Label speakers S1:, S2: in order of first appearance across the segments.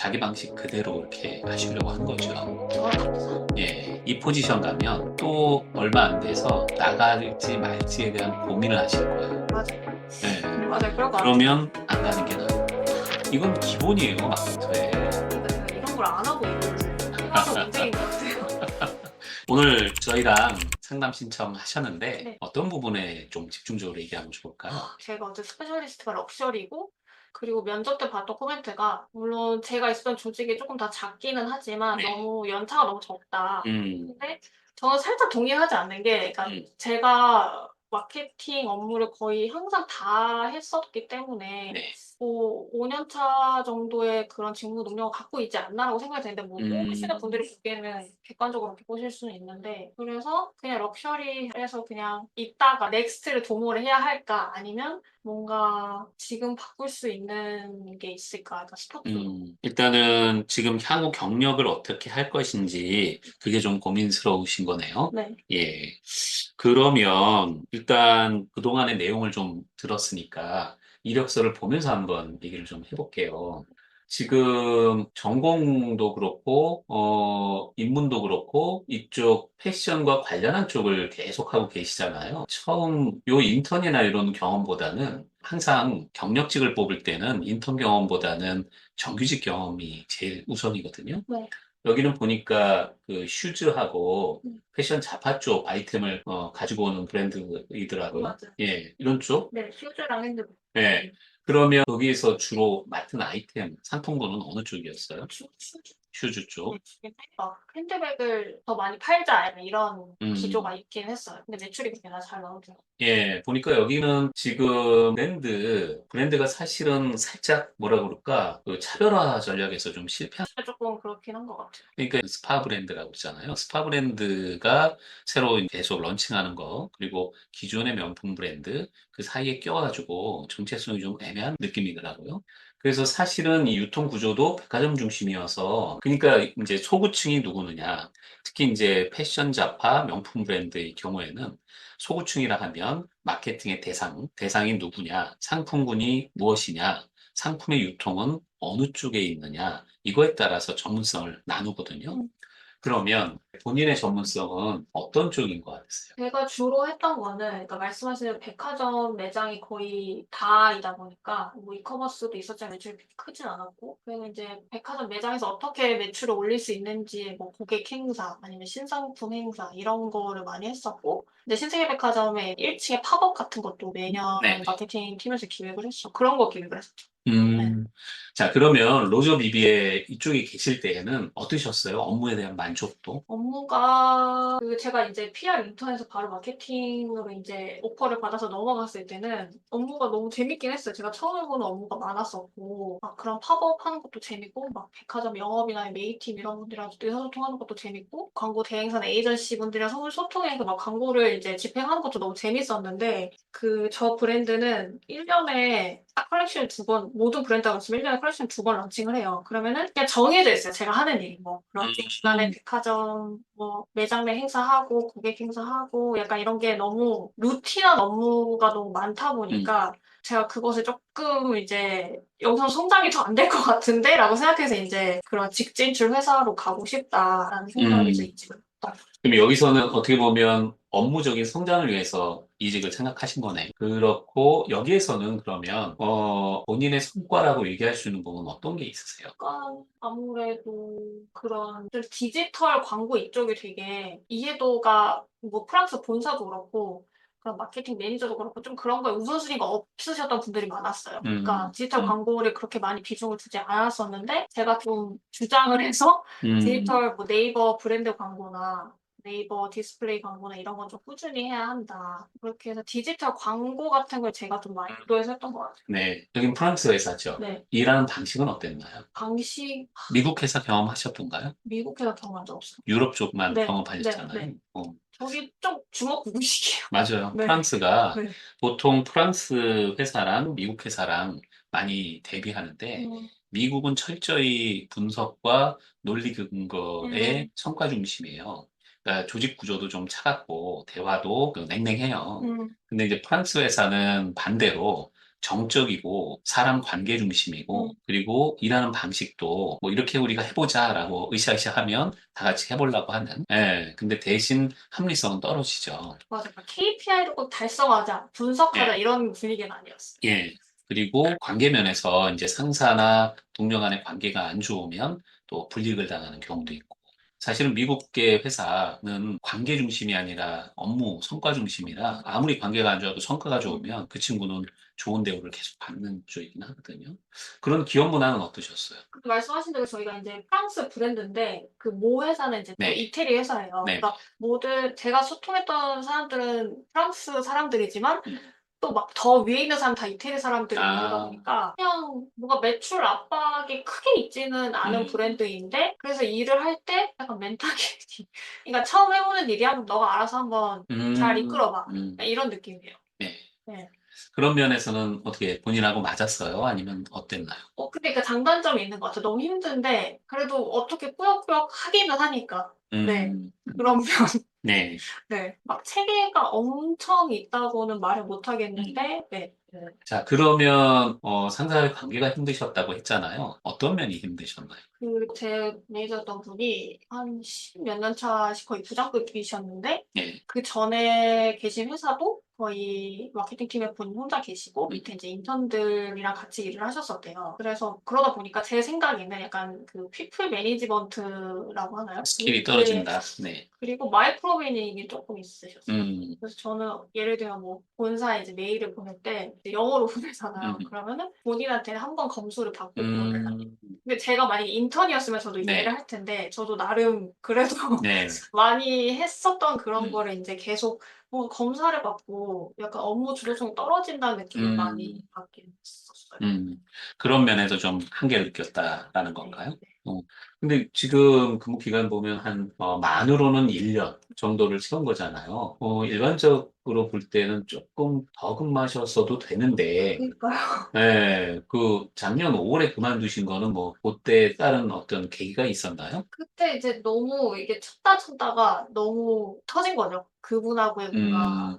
S1: 자기 방식 그대로 이렇게 하시려고 한 거죠.
S2: 정확합니다.
S1: 예, 이 포지션 가면 또 얼마 안 돼서 나갈지 말지에 대한 고민을 하실 거예요.
S2: 맞아요.
S1: 예,
S2: 맞아요. 그럴 것 같아요.
S1: 그러면 안 가는 게 나아요. 이건 기본이에요, 마케터에.
S2: 그러니까 제가 이런 걸 안 하고 있어서 문제인 것 같아요.
S1: 오늘 저희랑 상담 신청하셨는데
S2: 네.
S1: 어떤 부분에 좀 집중적으로 얘기하면 좋을까요?
S2: 제가 어제 스페셜리스트가 럭셔리고, 그리고 면접 때 봤던 코멘트가, 물론 제가 있었던 조직이 조금 다 작기는 하지만
S1: 네.
S2: 너무 연차가 너무 적다.
S1: 음,
S2: 근데 저는 살짝 동의하지 않는 게, 그러니까
S1: 음,
S2: 제가 마케팅 업무를 거의 항상 다 했었기 때문에
S1: 네.
S2: 뭐 5년 차 정도의 그런 직무 능력을 갖고 있지 않나라고 생각이 되는데, 뭐 뽑으시는
S1: 음,
S2: 분들이 보기에는 객관적으로 그렇게 보실 수는 있는데, 그래서 그냥 럭셔리에서 그냥 있다가 넥스트를 도모를 해야 할까, 아니면 뭔가 지금 바꿀 수 있는 게 있을까 약간 싶었죠.
S1: 일단은 지금 향후 경력을 어떻게 할 것인지 그게 좀 고민스러우신 거네요.
S2: 네.
S1: 예. 그러면 일단 그동안의 내용을 좀 들었으니까 이력서를 보면서 한번 얘기를 좀 해볼게요. 지금 전공도 그렇고, 입문도 그렇고, 이쪽 패션과 관련한 쪽을 계속하고 계시잖아요. 처음 요 인턴이나 이런 경험보다는 항상 경력직을 뽑을 때는 인턴 경험보다는 정규직 경험이 제일 우선이거든요.
S2: 네.
S1: 여기는 보니까 그 슈즈하고
S2: 음.
S1: 패션 잡화 쪽 아이템을 가지고 오는 브랜드이더라고요.
S2: 맞아요.
S1: 예, 이런 쪽.
S2: 네. 슈즈랑 핸드백.
S1: 예. 그러면 거기에서 주로 맡은 아이템, 상품군은 어느 쪽이었어요?
S2: 슈즈.
S1: 슈즈
S2: 네.
S1: 쪽.
S2: 근데 막 핸드백을 더 많이 팔자 약간 이런
S1: 음.
S2: 기조가 있긴 했어요. 근데 매출이 그렇게 잘 나오더라고요.
S1: 예, 보니까 여기는 지금 브랜드가 사실은 살짝 뭐라 그럴까, 그 차별화 전략에서 좀 실패한,
S2: 사실 조금 그렇긴 한 것 같아요.
S1: 그러니까 스파 브랜드라고 있잖아요. 스파 브랜드가 새로 계속 런칭하는 거, 그리고 기존의 명품 브랜드, 그 사이에 껴가지고 정체성이 좀 애매한 느낌이더라고요. 그래서 사실은 이 유통 구조도 백화점 중심이어서, 그러니까 이제 소구층이 누구느냐, 특히 이제 패션 잡화, 명품 브랜드의 경우에는 소구층이라 하면 마케팅의 대상이 누구냐, 상품군이 무엇이냐, 상품의 유통은 어느 쪽에 있느냐, 이거에 따라서 전문성을 나누거든요. 그러면 본인의 전문성은 어떤 쪽인 것 같으세요?
S2: 제가 주로 했던 거는, 그러니까 말씀하신 백화점 매장이 거의 다이다 보니까, 뭐 이커머스도 있었지만 매출이 그렇게 크진 않았고, 그리고 이제 백화점 매장에서 어떻게 매출을 올릴 수 있는지, 뭐 고객 행사, 아니면 신상품 행사, 이런 거를 많이 했었고, 근데 신세계백화점의 1층에 팝업 같은 것도 매년
S1: 네.
S2: 마케팅 팀에서 기획을 했어. 그런 거 기획을 했었죠. 네.
S1: 자, 그러면 로저 비비의 이쪽에 계실 때에는 어떠셨어요? 업무에 대한 만족도?
S2: 업무가 제가 이제 PR 인턴에서 바로 마케팅으로 이제 오퍼를 받아서 넘어갔을 때는 업무가 너무 재밌긴 했어요. 제가 처음 해보는 업무가 많았었고, 막 그런 팝업 하는 것도 재밌고, 막 백화점 영업이나 메이팀 이런 분들이랑 의사소통하는 것도 재밌고, 광고 대행사나 에이전시 분들이랑 서로 소통해서 막 광고를 이제 집행하는 것도 너무 재밌었는데, 저 브랜드는 1년에 딱 컬렉션 두 번, 모든 브랜드가 그렇지만 1년에 컬렉션 두 번 런칭을 해요. 그러면은 그냥 정해져 있어요. 제가 하는 일이. 뭐, 런칭 기간에 백화점, 뭐, 매장 내 행사하고, 고객 행사하고, 약간 이런 게 너무 루틴한 업무가 너무 많다
S1: 음,
S2: 보니까, 제가 그것을 조금 이제, 여기서 성장이 더 안 될 것 같은데? 라고 생각해서 이제 그런 직진출 회사로 가고 싶다라는 생각이 좀
S1: 음.
S2: 있지.
S1: 그럼 여기서는 어떻게 보면 업무적인 성장을 위해서 이직을 생각하신 거네. 그렇고, 여기에서는 그러면, 본인의 성과라고 얘기할 수 있는 부분은 어떤 게 있으세요?
S2: 약간 아무래도 그런 좀 디지털 광고 이쪽이 되게 이해도가 뭐 프랑스 본사도 그렇고 그런 마케팅 매니저도 그렇고 좀 그런 거에 우선순위가 없으셨던 분들이 많았어요. 그러니까
S1: 음,
S2: 디지털 광고를 그렇게 많이 비중을 두지 않았었는데 제가 좀 주장을 해서
S1: 음,
S2: 디지털 뭐 네이버 브랜드 광고나 네이버 디스플레이 광고나 이런 건 좀 꾸준히 해야 한다. 그렇게 해서 디지털 광고 같은 걸 제가 좀 많이 유도해서 했던 것 같아요.
S1: 네. 여긴 프랑스 회사죠.
S2: 네.
S1: 일하는 방식은 어땠나요?
S2: 방식
S1: 미국 회사 경험하셨던가요?
S2: 미국에서 경험한 적 없어요.
S1: 유럽 쪽만
S2: 네, 네,
S1: 경험하셨잖아요.
S2: 네. 저기 좀 주먹구구식이에요.
S1: 맞아요.
S2: 네,
S1: 프랑스가
S2: 네.
S1: 보통 프랑스 회사랑 미국 회사랑 많이 대비하는데
S2: 음,
S1: 미국은 철저히 분석과 논리 근거의
S2: 음,
S1: 성과 중심이에요. 그러니까 조직 구조도 좀 차갑고 대화도 그 냉랭해요.
S2: 음,
S1: 근데 이제 프랑스 회사는 반대로 정적이고 사람 관계 중심이고 그리고 일하는 방식도 뭐 이렇게 우리가 해보자라고 으쌰으쌰 하면 다 같이 해보려고 하는. 예. 근데 대신 합리성은 떨어지죠.
S2: 맞아. KPI를 꼭 달성하자, 분석하자
S1: 예.
S2: 이런 분위기는 아니었어.
S1: 예. 그리고 관계 면에서 이제 상사나 동료 간의 관계가 안 좋으면 또 불이익을 당하는 경우도 있고. 사실은 미국계 회사는 관계 중심이 아니라 업무 성과 중심이라 아무리 관계가 안 좋아도 성과가 좋으면 그 친구는 좋은 대우를 계속 받는 쪽이긴 하거든요. 그런 기업 문화는 어떠셨어요?
S2: 말씀하신 대로 저희가 이제 프랑스 브랜드인데 그 모 회사는 이제 또
S1: 네,
S2: 이태리 회사예요.
S1: 네.
S2: 그러니까 모든 제가 소통했던 사람들은 프랑스 사람들이지만 또 막 더 위에 있는 사람 다 이태리 사람들이고 이러다
S1: 아,
S2: 보니까 그냥 뭔가 매출 압박이 크게 있지는 않은
S1: 음,
S2: 브랜드인데 그래서 일을 할 때 약간 멘탈이 그러니까 처음 해보는 일이야 너가 알아서 한번 잘 이끌어봐 이런 느낌이에요.
S1: 네.
S2: 네.
S1: 그런 면에서는 어떻게 본인하고 맞았어요? 아니면 어땠나요?
S2: 근데 그 장단점이 있는 것 같아요. 너무 힘든데 그래도 어떻게 꾸역꾸역 하기는 하니까. 네.
S1: 음,
S2: 그런 면.
S1: 네.
S2: 네. 막 체계가 엄청 있다고는 말을 못
S1: 음.
S2: 하겠는데, 네. 네.
S1: 자, 그러면 상사의 관계가 힘드셨다고 했잖아요. 어떤 면이 힘드셨나요?
S2: 제 매니저였던 분이 한 10몇 년 차 거의 부장급이셨는데,
S1: 예.
S2: 그 전에 계신 회사도 거의 마케팅 팀에 본인 혼자 계시고, 밑에 이제 인턴들이랑 같이 일을 하셨었대요. 그래서 그러다 보니까 제 생각에는 약간 그 피플 매니지먼트라고 하나요?
S1: 스킬이
S2: 네.
S1: 떨어진다. 네.
S2: 그리고 마이크로 매니징이 조금 있으셨어요.
S1: 음,
S2: 그래서 저는 예를 들면 뭐 본사에 이제 메일을 보낼 때 이제 영어로 보내잖아요.
S1: 음,
S2: 그러면은 본인한테 한 번 검수를 받고 보내라.
S1: 음,
S2: 근데 제가 만약에 인턴이었으면 저도 이제 일을
S1: 네.
S2: 할 텐데 저도 나름 그래도
S1: 네.
S2: 많이 했었던 그런
S1: 음,
S2: 거를 이제 계속 검사를 받고 약간 업무 주도성이 떨어진다는 느낌을 많이
S1: 음,
S2: 받긴 했었어요.
S1: 음. 그런 면에서 좀 한계를 느꼈다라는
S2: 네.
S1: 건가요? 근데 지금 근무 기간 보면 한, 만으로는 1년 정도를 채운 거잖아요. 일반적으로 볼 때는 조금 더 근무하셨어도 되는데,
S2: 그러니까요.
S1: 네, 그 작년 5월에 그만두신 거는 뭐 그때 따른 어떤 계기가 있었나요?
S2: 그때 이제 너무 이게 찾다가 너무 터진 거죠. 그분하고의 뭔가
S1: 음,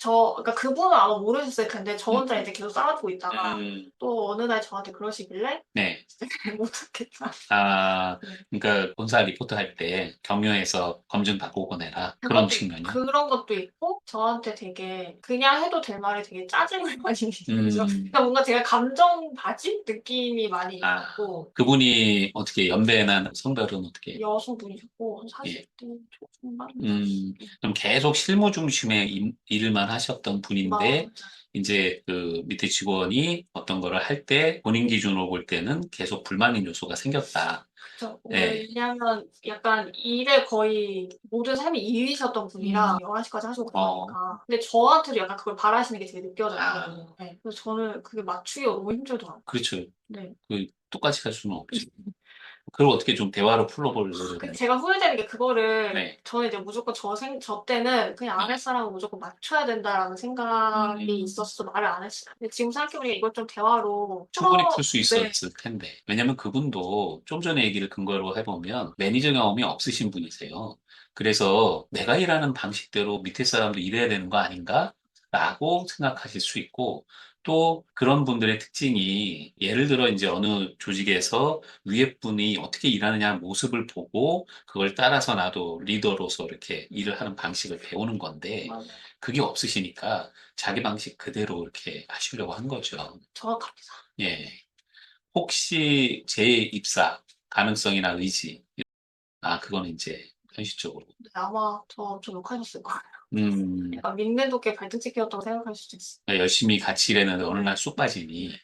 S2: 그러니까 그분은 아마 모르셨을 텐데, 저 혼자
S1: 음,
S2: 이제 계속 싸우고 있다가,
S1: 음,
S2: 또 어느 날 저한테 그러시길래,
S1: 네.
S2: 진짜 못하겠다.
S1: 아,
S2: 네.
S1: 그러니까 본사 리포트 할 때 경영에서 검증 받고 보내라 그런 측면이요.
S2: 그런 것도 있고, 저한테 되게, 그냥 해도 될 말이 되게 짜증을 많이 내죠.
S1: 음,
S2: 그러니까 뭔가 제가 감정 받은 느낌이 많이
S1: 아,
S2: 있었고,
S1: 그분이 어떻게 연배나 성별은 어떻게?
S2: 여성분이셨고, 한
S1: 예.
S2: 40대 초중반?
S1: 음, 그럼 계속 실무 중심의 일만 하셨던 분인데,
S2: 맞아.
S1: 이제 그 밑에 직원이 어떤 거를 할 때 본인 기준으로 볼 때는 계속 불만인 요소가 생겼다.
S2: 그쵸.
S1: 예.
S2: 왜냐면 약간 일에 거의 모든 삶이 일이셨던 분이라 11시까지 하시고
S1: 어,
S2: 그러니까. 근데 저한테도 약간 그걸 바라시는 게 되게
S1: 아,
S2: 느껴져요. 네. 그래서 저는 그게 맞추기가 너무 힘들더라고요.
S1: 그렇죠.
S2: 네.
S1: 그 똑같이 할 수는 없죠. 그걸 어떻게 좀 대화로 풀어보려고.
S2: 제가 후회되는 게 그거를
S1: 네.
S2: 저는 이제 무조건 저 때는 그냥
S1: 네.
S2: 아랫사람을 무조건 맞춰야 된다라는 생각이
S1: 음,
S2: 있었어 말을 안 했어요. 근데 지금 생각해보니까 이걸 좀 대화로
S1: 충분히 풀 수
S2: 네.
S1: 있었을 텐데. 왜냐면 그분도 좀 전에 얘기를 근거로 해보면 매니저 경험이 없으신 분이세요. 그래서 내가 일하는 방식대로 밑에 사람도 일해야 되는 거 아닌가? 라고 생각하실 수 있고, 또 그런 분들의 특징이 예를 들어 이제 어느 조직에서 위에 분이 어떻게 일하느냐 모습을 보고 그걸 따라서 나도 리더로서 이렇게 일을 하는 방식을 배우는 건데,
S2: 맞아요.
S1: 그게 없으시니까 자기 방식 그대로 이렇게 하시려고 한 거죠.
S2: 정확합니다.
S1: 예. 혹시 재입사 가능성이나 의지, 그거는 이제 현실적으로.
S2: 네, 아마 저 욕하셨을 거예요.
S1: 음,
S2: 약간 민내 도끼에 발등 찍혔다고 생각할 수도 있어.
S1: 열심히 같이 일했는데 어느
S2: 네.
S1: 날 쑥 빠지니, 예.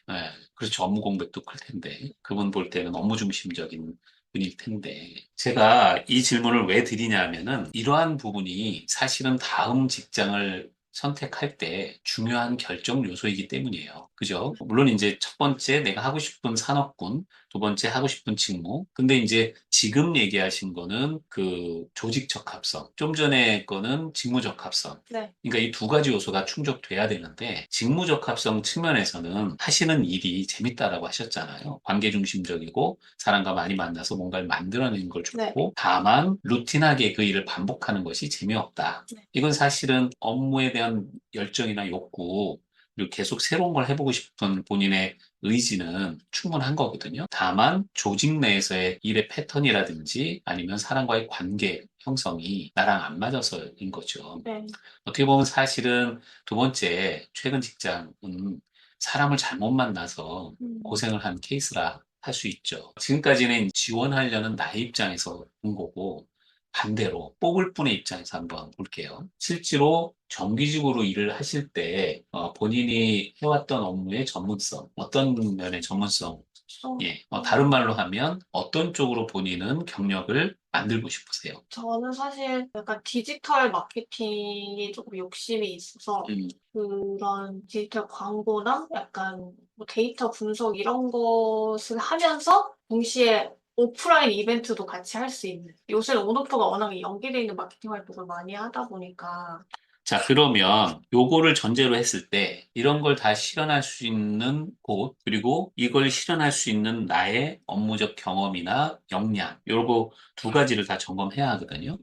S1: 그렇죠. 업무 공백도 클 텐데. 그분 볼 때는 업무 중심적인 분일 텐데. 제가 이 질문을 왜 드리냐면은 이러한 부분이 사실은 다음 직장을 선택할 때 중요한 결정 요소이기 때문이에요. 그죠? 물론 이제 첫 번째 내가 하고 싶은 산업군, 두 번째 하고 싶은 직무. 근데 이제 지금 얘기하신 거는 그 조직 적합성. 좀 전에 거는 직무 적합성.
S2: 네.
S1: 그러니까 이 두 가지 요소가 충족돼야 되는데 직무 적합성 측면에서는 하시는 일이 재밌다라고 하셨잖아요. 관계 중심적이고 사람과 많이 만나서 뭔가를 만들어내는 걸
S2: 네.
S1: 좋고 다만 루틴하게 그 일을 반복하는 것이 재미없다.
S2: 네.
S1: 이건 사실은 업무에 대한 열정이나 욕구 그리고 계속 새로운 걸 해보고 싶은 본인의 의지는 충분한 거거든요. 다만 조직 내에서의 일의 패턴이라든지 아니면 사람과의 관계 형성이 나랑 안 맞아서인 거죠.
S2: 네.
S1: 어떻게 보면 사실은 두 번째, 최근 직장은 사람을 잘못 만나서
S2: 음,
S1: 고생을 한 케이스라 할 수 있죠. 지금까지는 지원하려는 나의 입장에서 본 거고, 반대로 뽑을 분의 입장에서 한번 볼게요. 실제로 정규직으로 일을 하실 때 본인이 해왔던 업무의 전문성, 어떤 면의 전문성,
S2: 어,
S1: 예,
S2: 어,
S1: 다른 말로 하면 어떤 쪽으로 본인은 경력을 만들고 싶으세요?
S2: 저는 사실 약간 디지털 마케팅에 조금 욕심이 있어서
S1: 음,
S2: 그런 디지털 광고나 약간 뭐 데이터 분석 이런 것을 하면서 동시에 오프라인 이벤트도 같이 할 수 있는. 요새는 온오프가 워낙에 연계되어 있는 마케팅 활동을 많이 하다 보니까
S1: 자, 그러면 요거를 전제로 했을 때 이런 걸 다 실현할 수 있는 곳, 그리고 이걸 실현할 수 있는 나의 업무적 경험이나 역량, 요거 두 가지를 다 점검해야 하거든요.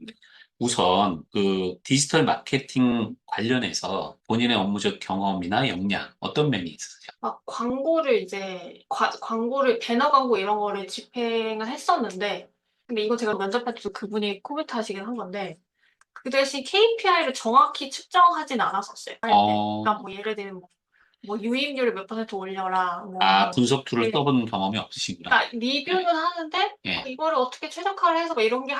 S1: 우선 그 디지털 마케팅 관련해서 본인의 업무적 경험이나 역량 어떤 면이 있으세요?
S2: 막 광고를 이제 광고를 배너 광고 이런 거를 집행을 했었는데 근데 이거 제가 면접할 때도 그분이 코멘트 하시긴 한 건데 그 대신 KPI를 정확히 측정하진 않았었어요. 할 때.
S1: 어,
S2: 그러니까 뭐 예를 들면 뭐 유입률을 몇 퍼센트 올려라.
S1: 아,
S2: 뭐
S1: 분석 툴을
S2: 네.
S1: 써본 경험이 없으시구나.
S2: 그러니까 리뷰는
S1: 예,
S2: 하는데
S1: 예,
S2: 이거를 어떻게 최적화를 해서 막 이런 게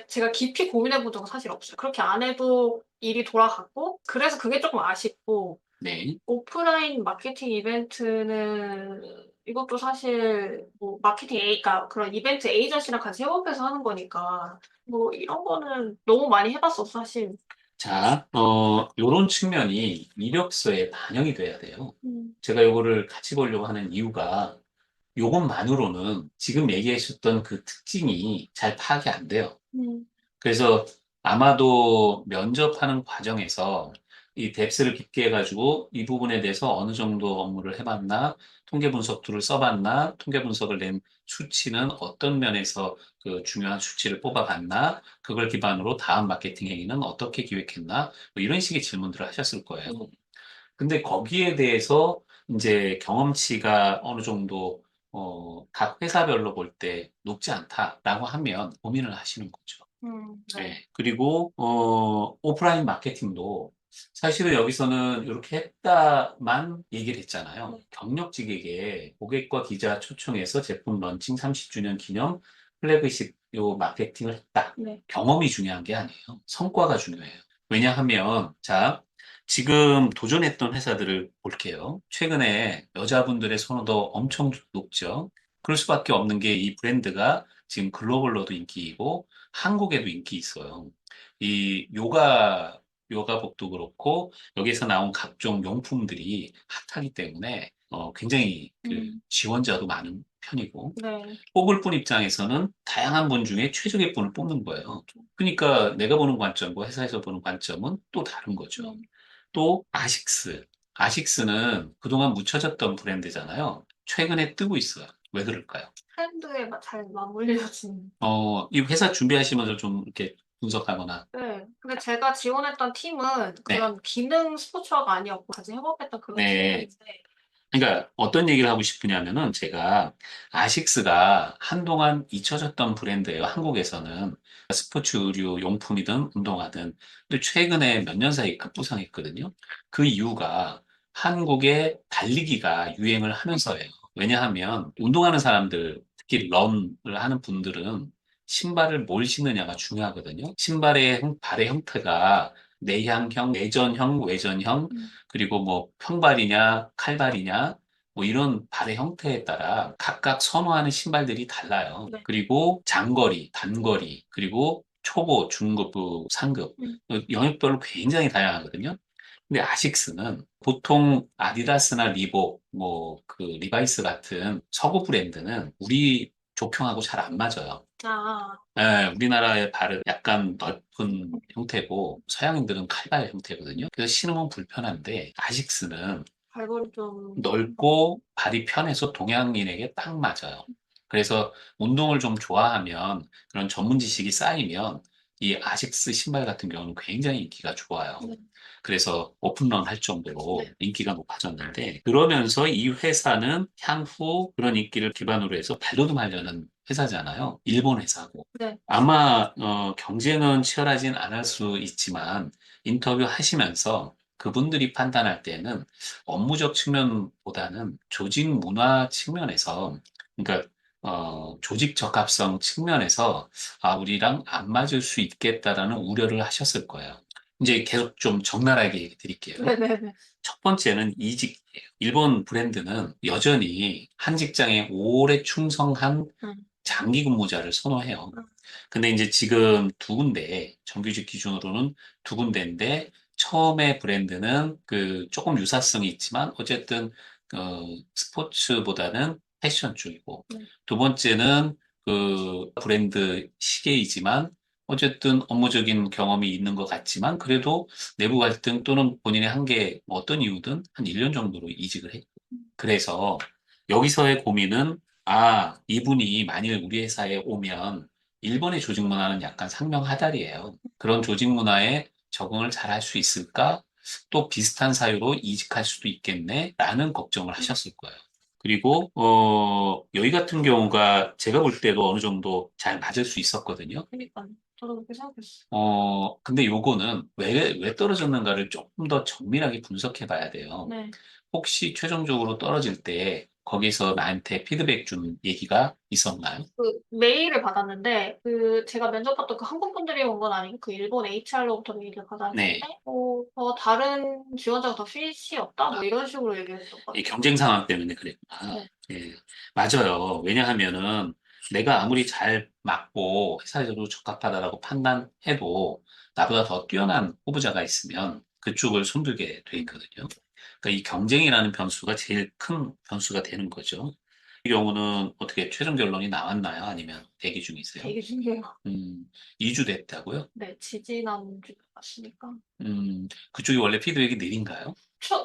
S2: 제가 깊이 고민해 본 적은 사실 없어요. 그렇게 안 해도 일이 돌아갔고 그래서 그게 조금 아쉽고
S1: 네.
S2: 오프라인 마케팅 이벤트는 이것도 사실 뭐 그러니까 그런 이벤트 에이전시랑 같이 협업해서 하는 거니까 뭐 이런 거는 너무 많이 해봤어 사실.
S1: 자, 요런 측면이 이력서에 반영이 돼야 돼요.
S2: 음,
S1: 제가 요거를 같이 보려고 하는 이유가 요것만으로는 지금 얘기하셨던 그 특징이 잘 파악이 안 돼요.
S2: 음,
S1: 그래서 아마도 면접하는 과정에서 이 뎁스를 깊게 해가지고 이 부분에 대해서 어느 정도 업무를 해봤나, 통계 분석 툴을 써봤나, 통계 분석을 낸 수치는 어떤 면에서 그 중요한 수치를 뽑아봤나, 그걸 기반으로 다음 마케팅 행위는 어떻게 기획했나, 뭐 이런 식의 질문들을 하셨을 거예요.
S2: 음,
S1: 근데 거기에 대해서 이제 경험치가 어느 정도 각 회사별로 볼 때 높지 않다라고 하면 고민을 하시는 거죠.
S2: 네.
S1: 네. 그리고 오프라인 마케팅도 사실은 여기서는 이렇게 했다만 얘기를 했잖아요.
S2: 네.
S1: 경력직에게 고객과 기자 초청해서 제품 런칭 30주년 기념 플래그십 요 마케팅을 했다.
S2: 네.
S1: 경험이 중요한 게 아니에요. 성과가 중요해요. 왜냐하면 자, 지금 도전했던 회사들을 볼게요. 최근에 여자분들의 선호도 엄청 높죠. 그럴 수밖에 없는 게 이 브랜드가 지금 글로벌로도 인기이고 한국에도 인기 있어요. 이 요가복도 그렇고 여기서 나온 각종 용품들이 핫하기 때문에 굉장히 그
S2: 음,
S1: 지원자도 많은 편이고
S2: 네.
S1: 뽑을 분 입장에서는 다양한 분 중에 최적의 분을 뽑는 거예요. 그러니까 내가 보는 관점과 회사에서 보는 관점은 또 다른 거죠.
S2: 네.
S1: 또 아식스. 아식스는 그동안 묻혀졌던 브랜드잖아요. 최근에 뜨고 있어요. 왜 그럴까요?
S2: 트렌드에 잘 맞물려진.
S1: 이 회사 준비하시면서 좀 이렇게 분석하거나,
S2: 네. 근데 제가 지원했던 팀은
S1: 네,
S2: 그런 기능 스포츠화가 아니었고 같이 협업했던 그런
S1: 네.
S2: 팀이었는데
S1: 그러니까 어떤 얘기를 하고 싶으냐면은 제가 아식스가 한동안 잊혀졌던 브랜드예요. 한국에서는 스포츠 의류 용품이든 운동화든. 근데 최근에 몇 년 사이 급부상했거든요. 그 이유가 한국의 달리기가 유행을 하면서예요. 왜냐하면 운동하는 사람들, 특히 런을 하는 분들은 신발을 뭘 신느냐가 중요하거든요. 발의 형태가 내향형, 내전형, 외전형,
S2: 음,
S1: 그리고 뭐 평발이냐, 칼발이냐, 뭐 이런 발의 형태에 따라 각각 선호하는 신발들이 달라요.
S2: 네.
S1: 그리고 장거리, 단거리, 그리고 초보, 중급, 상급,
S2: 음,
S1: 영역별로 굉장히 다양하거든요. 근데 아식스는 보통 아디다스나 리복, 뭐 그 리바이스 같은 서구 브랜드는 우리 조평하고 잘 안 맞아요.
S2: 아,
S1: 예, 우리나라의 발은 약간 넓은 형태고 서양인들은 칼발 형태거든요. 그래서 신으면 불편한데 아식스는
S2: 발걸이 좀,
S1: 넓고 발이 편해서 동양인에게 딱 맞아요. 그래서 운동을 좀 좋아하면 그런 전문 지식이 쌓이면 이 아식스 신발 같은 경우는 굉장히 인기가 좋아요.
S2: 네.
S1: 그래서 오픈런 할 정도로
S2: 네.
S1: 인기가 높아졌는데, 그러면서 이 회사는 향후 그런 인기를 기반으로 해서 발돋움하려는 회사잖아요. 일본 회사고.
S2: 네.
S1: 아마 경쟁은 치열하진 않을 수 있지만 인터뷰 하시면서 그분들이 판단할 때는 업무적 측면보다는 조직 문화 측면에서, 그러니까 조직 적합성 측면에서 우리랑 안 맞을 수 있겠다라는 우려를 하셨을 거예요. 이제 계속 좀 적나라하게 얘기 드릴게요.
S2: 네네네.
S1: 첫 번째는 이직이에요. 일본 브랜드는 여전히 한 직장에 오래 충성한
S2: 음.
S1: 장기 근무자를 선호해요.
S2: 음.
S1: 근데 이제 지금 두 군데, 정규직 기준으로는 두 군데인데, 처음에 브랜드는 그 조금 유사성이 있지만, 어쨌든, 스포츠보다는 패션 쪽이고,
S2: 네.
S1: 두 번째는 그 브랜드 시계이지만, 어쨌든 업무적인 경험이 있는 것 같지만, 그래도 내부 갈등 또는 본인의 한계, 뭐 어떤 이유든 한 1년 정도로 이직을 했고. 그래서 여기서의 고민은, 이분이 만일 우리 회사에 오면 일본의 조직 문화는 약간 상명하달이에요. 그런 조직 문화에 적응을 잘 할 수 있을까? 또 비슷한 사유로 이직할 수도 있겠네? 라는 걱정을 하셨을 거예요. 그리고, 여기 같은 경우가 제가 볼 때도 어느 정도 잘 맞을 수 있었거든요.
S2: 그러니까 저도 그렇게 생각했어요.
S1: 근데 요거는 왜 떨어졌는가를 조금 더 정밀하게 분석해 봐야 돼요.
S2: 네.
S1: 혹시 최종적으로 떨어질 때 거기서 나한테 피드백 준 얘기가 있었나요?
S2: 그 메일을 받았는데 그 제가 면접 봤던 그 한국 분들이 온 건 아니고 그 일본 HR로부터 메일을 받았는데
S1: 네.
S2: 다른 지원자가 더 핏이 없다 뭐 이런 식으로 얘기했던 것
S1: 이
S2: 같아요.
S1: 경쟁 상황 때문에 그랬구나.
S2: 네.
S1: 예, 맞아요. 왜냐하면은 내가 아무리 잘 맞고 회사에서도 적합하다라고 판단해도 나보다 더 뛰어난 후보자가 있으면 그쪽을 손들게 돼 있거든요. 그러니까 이 경쟁이라는 변수가 제일 큰 변수가 되는 거죠. 이 경우는 어떻게 최종 결론이 나왔나요? 아니면 대기 중이세요?
S2: 되게 신기해요.
S1: 2주 됐다고요?
S2: 네, 지지난주 갔으니까.
S1: 그쪽이 원래 피드백이 느린가요?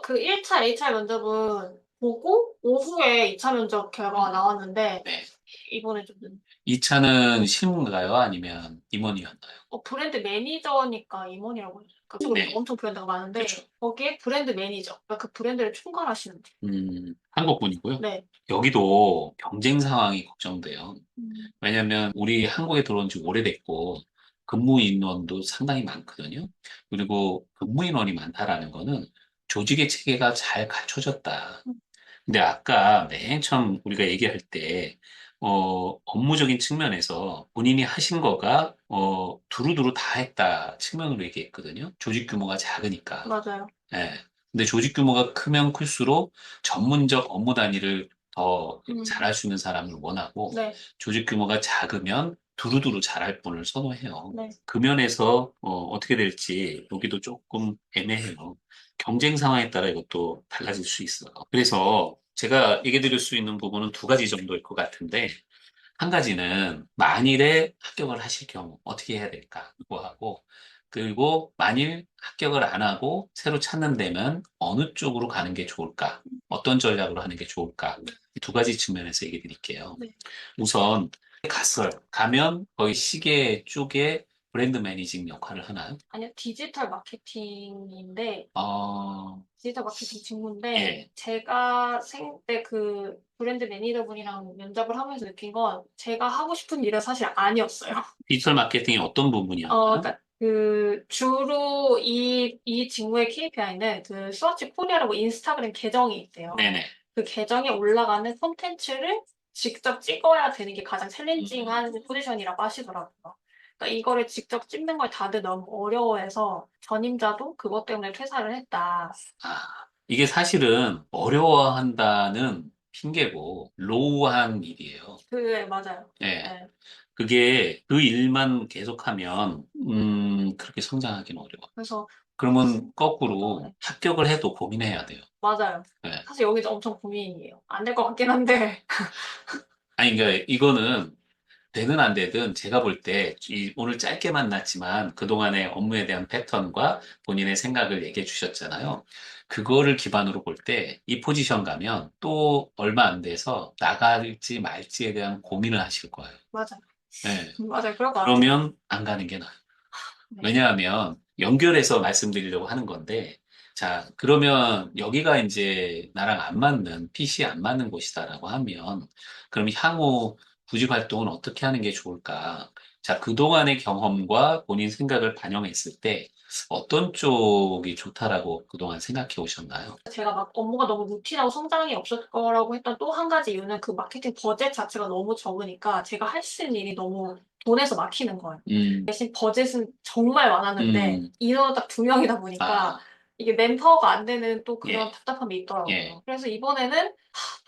S2: 그 1차 HR 면접은 보고 오후에 2차 면접 결과가 나왔는데
S1: 네.
S2: 이번에 좀 늦.
S1: 2차는 실무인가요? 아니면 임원이었나요?
S2: 브랜드 매니저니까 임원이라고 해요. 그쪽으로
S1: 네.
S2: 엄청 브랜드가 많은데
S1: 그렇죠.
S2: 거기에 브랜드 매니저, 그러니까 그 브랜드를 총괄하시는 분.
S1: 한국 분이고요.
S2: 네.
S1: 여기도 경쟁 상황이 걱정돼요.
S2: 음.
S1: 왜냐하면 우리 한국에 들어온 지 오래됐고 근무 인원도 상당히 많거든요. 그리고 근무 인원이 많다라는 거는 조직의 체계가 잘 갖춰졌다. 근데 아까 맨 처음 우리가 얘기할 때, 업무적인 측면에서 본인이 하신 거가, 두루두루 다 했다 측면으로 얘기했거든요. 조직 규모가 작으니까.
S2: 맞아요.
S1: 예. 근데 조직 규모가 크면 클수록 전문적 업무 단위를 더
S2: 음.
S1: 잘할 수 있는 사람을 원하고,
S2: 네.
S1: 조직 규모가 작으면 두루두루 잘할 분을 선호해요.
S2: 네.
S1: 그 면에서, 어떻게 될지 여기도 조금 애매해요. 경쟁 상황에 따라 이것도 달라질 수 있어요. 그래서 제가 얘기 드릴 수 있는 부분은 두 가지 정도일 것 같은데, 한 가지는 만일에 합격을 하실 경우 어떻게 해야 될까? 그거 하고, 그리고 만일 합격을 안 하고 새로 찾는 데면 어느 쪽으로 가는 게 좋을까? 어떤 전략으로 하는 게 좋을까? 이 두 가지 측면에서 얘기 드릴게요.
S2: 네.
S1: 우선 가면 거의 시계 쪽에 브랜드 매니징 역할을 하나요?
S2: 아니요, 디지털 마케팅인데
S1: 어,
S2: 디지털 마케팅 직무인데
S1: 예.
S2: 제가 때 그 브랜드 매니저분이랑 면접을 하면서 느낀 건 제가 하고 싶은 일은 사실 아니었어요.
S1: 디지털 마케팅의 어떤 부분이었나요?
S2: 그러니까 그 주로 이 직무의 KPI는 그 스와치 코리아라고 인스타그램 계정이 있대요.
S1: 네네.
S2: 그 계정에 올라가는 콘텐츠를 직접 찍어야 되는 게 가장
S1: 음.
S2: 챌린징한 포지션이라고 하시더라고요. 그러니까 이거를 직접 찍는 걸 다들 너무 어려워해서 전임자도 그것 때문에 퇴사를 했다.
S1: 이게 사실은 어려워한다는 핑계고, 로우한 일이에요.
S2: 맞아요.
S1: 예.
S2: 네,
S1: 그게 그 일만 계속하면, 그렇게 성장하기는 어려워.
S2: 그래서
S1: 그러면 거꾸로
S2: 네,
S1: 합격을 해도 고민해야 돼요.
S2: 맞아요.
S1: 예.
S2: 사실 여기도 엄청 고민이에요. 안 될 것 같긴 한데.
S1: 아니, 그러니까 이거는 되든 안 되든 제가 볼 때 오늘 짧게 만났지만 그동안의 업무에 대한 패턴과 본인의 생각을 얘기해 주셨잖아요. 그거를 기반으로 볼 때 이 포지션 가면 또 얼마 안 돼서 나갈지 말지에 대한 고민을 하실 거예요.
S2: 맞아요.
S1: 예.
S2: 맞아요. 그럴 것 같아요.
S1: 그러면 안 가는 게 나아요.
S2: 네.
S1: 왜냐하면 연결해서 말씀드리려고 하는 건데, 자, 그러면 여기가 이제 나랑 안 맞는, PC 안 맞는 곳이다라고 하면, 그럼 향후 구직 활동은 어떻게 하는 게 좋을까? 자, 그동안의 경험과 본인 생각을 반영했을 때 어떤 쪽이 좋다라고 그동안 생각해 오셨나요?
S2: 제가 막 업무가 너무 루틴하고 성장이 없을 거라고 했던 또 한 가지 이유는 그 마케팅 버젯 자체가 너무 적으니까 제가 할 수 있는 일이 너무 돈에서 막히는 거예요.
S1: 음,
S2: 대신 버젯은 정말 많았는데
S1: 음,
S2: 인원은 딱 두 명이다 보니까
S1: 아,
S2: 이게 맨파워가 안 되는 또 그런
S1: 예,
S2: 답답함이
S1: 예,
S2: 있더라고요. 그래서 이번에는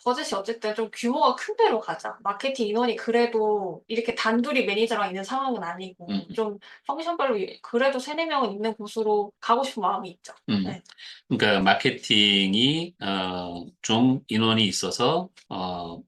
S2: 버젯이 어쨌든 좀 규모가 큰 데로 가자. 마케팅 인원이 그래도 이렇게 단둘이 매니저랑 있는 상황은 아니고
S1: 음.
S2: 좀 펑션별로 그래도 세네 명은 있는 곳으로 가고 싶은 마음이 있죠.
S1: 음.
S2: 네,
S1: 그러니까 마케팅이 좀 인원이 있어서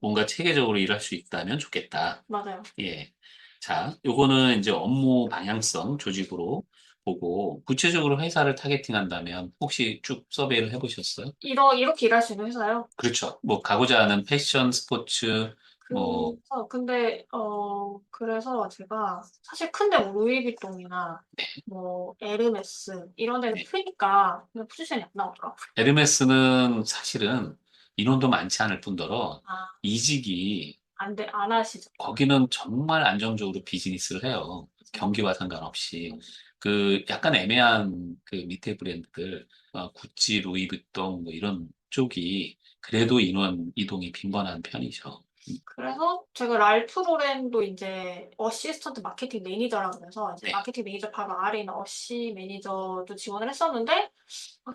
S1: 뭔가 체계적으로 일할 수 있다면 좋겠다.
S2: 맞아요.
S1: 예. 자, 요거는 이제 업무 방향성 조직으로 보고 구체적으로 회사를 타겟팅한다면 혹시 쭉 서베이를 해보셨어요?
S2: 이렇게 일할 수 있는 회사요?
S1: 그렇죠. 뭐 가고자 하는 패션, 스포츠, 뭐
S2: 근데, 그래서 제가 사실 큰데 뭐 루이비통이나 뭐 에르메스 이런 데는
S1: 네.
S2: 크니까 그냥 포지션이 안 나오더라고요.
S1: 에르메스는 사실은 인원도 많지 않을 뿐더러
S2: 아,
S1: 이직이
S2: 안 하시죠?
S1: 거기는 정말 안정적으로 비즈니스를 해요. 경기와 상관없이. 그 약간 애매한 그 밑에 브랜드들, 구찌, 루이비통 뭐 이런 쪽이 그래도 인원 이동이 빈번한 편이죠.
S2: 그래서 제가 랄프 로렌도 이제 어시스턴트 마케팅 매니저라 그래서 이제
S1: 네.
S2: 마케팅 매니저 바로 아래 있는 어시 매니저도 지원을 했었는데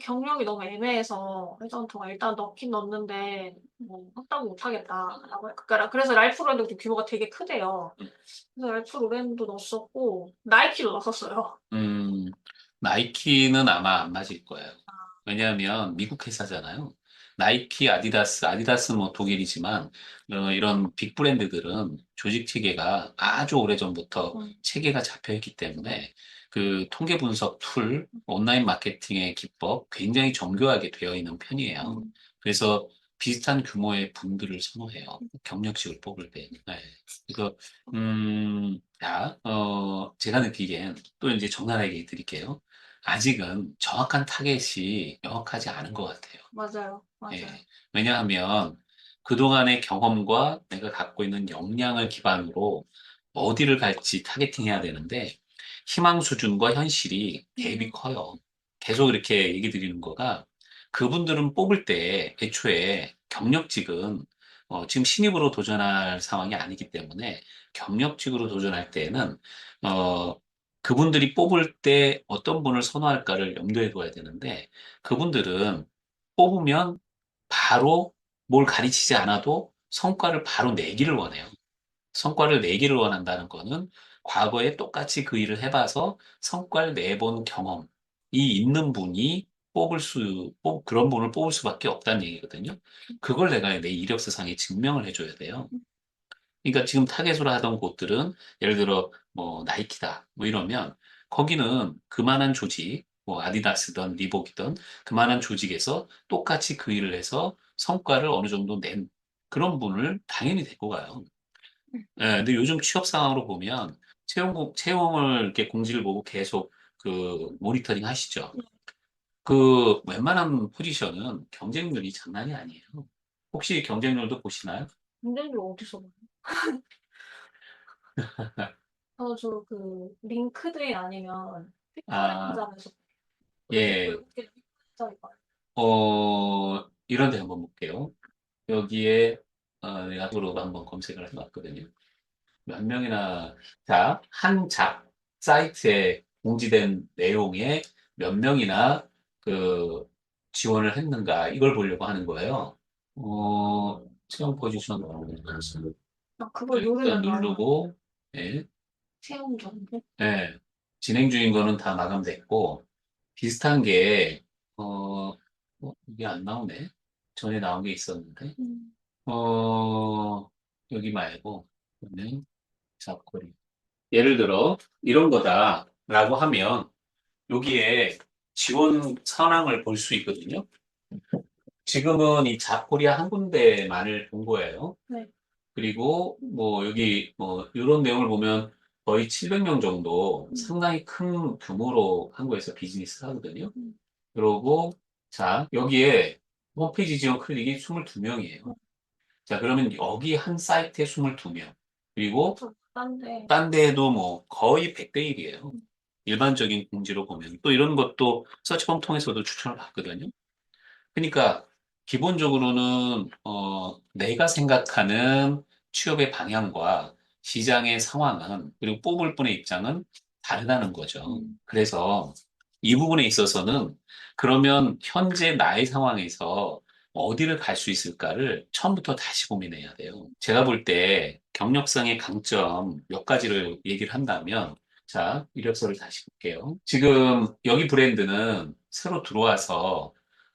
S2: 경력이 너무 애매해서 회전토가 일단 넣긴 넣었는데 뭐 확답을 못 하겠다라고 그러니까 그래서 랄프 로렌도 좀 규모가 되게 크대요. 그래서 랄프 로렌도 넣었었고 나이키도 넣었었어요.
S1: 음, 나이키는 아마 안 맞을 거예요. 왜냐하면 미국 회사잖아요. 나이키, 아디다스는 뭐 독일이지만 이런 빅 브랜드들은 조직 체계가 아주 오래전부터
S2: 음,
S1: 체계가 잡혀 있기 때문에 그 통계 분석 툴, 온라인 마케팅의 기법 굉장히 정교하게 되어 있는 편이에요.
S2: 음,
S1: 그래서 비슷한 규모의 분들을 선호해요. 경력직을 뽑을 때. 네. 그래서 자, 제가 느끼기엔 또 이제 적나라하게 드릴게요. 아직은 정확한 타겟이 명확하지 않은 것 같아요.
S2: 맞아요, 맞아요.
S1: 예. 왜냐하면 그동안의 경험과 내가 갖고 있는 역량을 기반으로 어디를 갈지 타겟팅 해야 되는데 희망 수준과 현실이 갭이
S2: 음,
S1: 커요. 계속 이렇게 얘기 드리는 거가 그분들은 뽑을 때 애초에 경력직은 지금 신입으로 도전할 상황이 아니기 때문에 경력직으로 도전할 때에는 어, 그분들이 뽑을 때 어떤 분을 선호할까를 염두에 둬야 되는데 그분들은 뽑으면 바로 뭘 가르치지 않아도 성과를 바로 내기를 원해요. 성과를 내기를 원한다는 거는 과거에 똑같이 그 일을 해봐서 성과를 내본 경험이 있는 분이 그런 분을 뽑을 수밖에 없다는 얘기거든요. 그걸 내가 내 이력서상에 증명을 해줘야 돼요. 그러니까 지금 타겟으로 하던 곳들은 예를 들어 뭐 나이키다 뭐 이러면 거기는 그만한 조직 뭐 아디다스든 리복이든 그만한 조직에서 똑같이 그 일을 해서 성과를 어느 정도 낸 그런 분을 당연히 데리고 가요. 예, 근데 요즘 취업 상황으로 보면 채용을 이렇게 공지를 보고 계속 그 모니터링 하시죠. 그 웬만한 포지션은 경쟁률이 장난이 아니에요. 혹시 경쟁률도 보시나요?
S2: 문제를 어디서 봐요? 저그 링크드인 아니면
S1: 아,
S2: 피커레인점에서
S1: 예.
S2: 외국계 피커레인점이
S1: 이런 데 한번 볼게요. 여기에, 내가 으로 한번 검색을 해봤거든요. 몇 명이나, 자, 한 사이트에 공지된 내용에 몇 명이나 그 지원을 했는가, 이걸 보려고 하는 거예요. 채용 포지션,
S2: 그걸
S1: 일단
S2: 누르면은
S1: 누르고, 예,
S2: 채용 정보?
S1: 예, 진행 중인 거는 다 마감됐고, 비슷한 게, 이게 안 나오네. 전에 나온 게 있었는데.
S2: 음.
S1: 여기 말고, 그러면 잡코리. 예를 들어, 이런 거다라고 하면, 여기에 지원 현황을 볼 수 있거든요. 지금은 이 잡코리아 한 군데만을 본 거예요.
S2: 네.
S1: 그리고 뭐 여기 뭐 이런 내용을 보면 거의 700명 정도
S2: 음.
S1: 상당히 큰 규모로 한국에서 비즈니스를 하거든요.
S2: 음.
S1: 그러고, 자, 여기에 홈페이지 지원 클릭이 22명이에요. 자, 그러면 여기 한 사이트에 22명. 그리고
S2: 좀 싼데.
S1: 딴 데에도 뭐 거의 100대 1이에요. 일반적인 공지로 보면. 또 이런 것도 서치범 통해서도 추천을 받거든요. 그러니까 기본적으로는 내가 생각하는 취업의 방향과 시장의 상황은 그리고 뽑을 분의 입장은 다르다는 거죠.
S2: 음.
S1: 그래서 이 부분에 있어서는 그러면 현재 나의 상황에서 어디를 갈 수 있을까를 처음부터 다시 고민해야 돼요. 제가 볼 때 경력상의 강점 몇 가지를 얘기를 한다면 자, 이력서를 다시 볼게요. 지금 여기 브랜드는 새로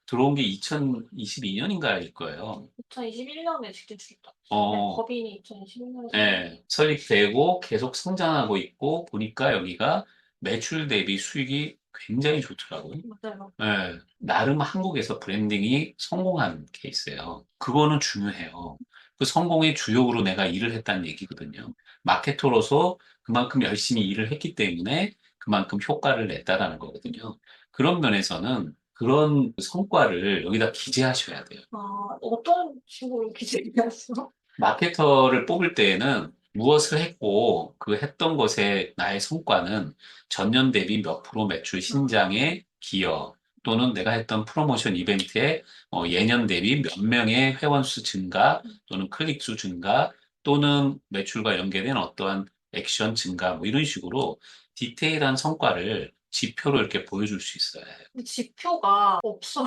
S1: 들어온 게 2022년인가일 거예요.
S2: 2021년에 직접 출입다. 네,
S1: 어,
S2: 법인이 2021년에 설립.
S1: 예, 설립되고 계속 성장하고 있고 보니까 여기가 매출 대비 수익이 굉장히 좋더라고요.
S2: 맞아요.
S1: 예, 나름 한국에서 브랜딩이 성공한 케이스예요. 그거는 중요해요. 그 성공의 주역으로 내가 일을 했다는 얘기거든요. 마케터로서 그만큼 열심히 일을 했기 때문에 그만큼 효과를 냈다라는 거거든요. 그런 면에서는 그런 성과를 여기다 기재하셔야 돼요.
S2: 아, 어떤 식으로 기재했어요?
S1: 마케터를 뽑을 때에는 무엇을 했고 그 했던 것의 나의 성과는 전년 대비 몇 프로 매출 신장의 기여 또는 내가 했던 프로모션 이벤트의 예년 대비 몇 명의 회원 수 증가 또는 클릭 수 증가 또는 매출과 연계된 어떠한 액션 증가 뭐 이런 식으로 디테일한 성과를 지표로 이렇게 보여줄 수 있어야 해요.
S2: 근데 지표가 없어요.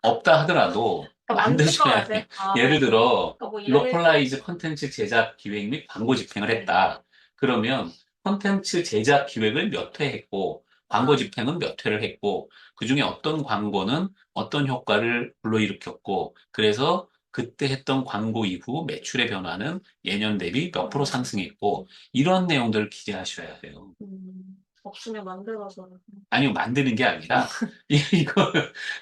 S1: 없다 하더라도
S2: 그러니까
S1: 만드셔야
S2: 만들어야
S1: 돼요.
S2: 돼. 아,
S1: 예를 들어,
S2: 그러니까 뭐 예를
S1: 로컬라이즈 콘텐츠 제작 기획 및 광고 집행을
S2: 네.
S1: 했다. 그러면 콘텐츠 제작 기획을 몇 회 했고, 광고
S2: 아,
S1: 집행은 몇 회를 했고, 그중에 어떤 광고는 어떤 효과를 불러일으켰고, 그래서 그때 했던 광고 이후 매출의 변화는 예년 대비 몇 프로 상승했고, 이런 내용들을 기재하셔야 돼요.
S2: 없으면 만들어서.
S1: 아니요, 만드는 게 아니라, 이거,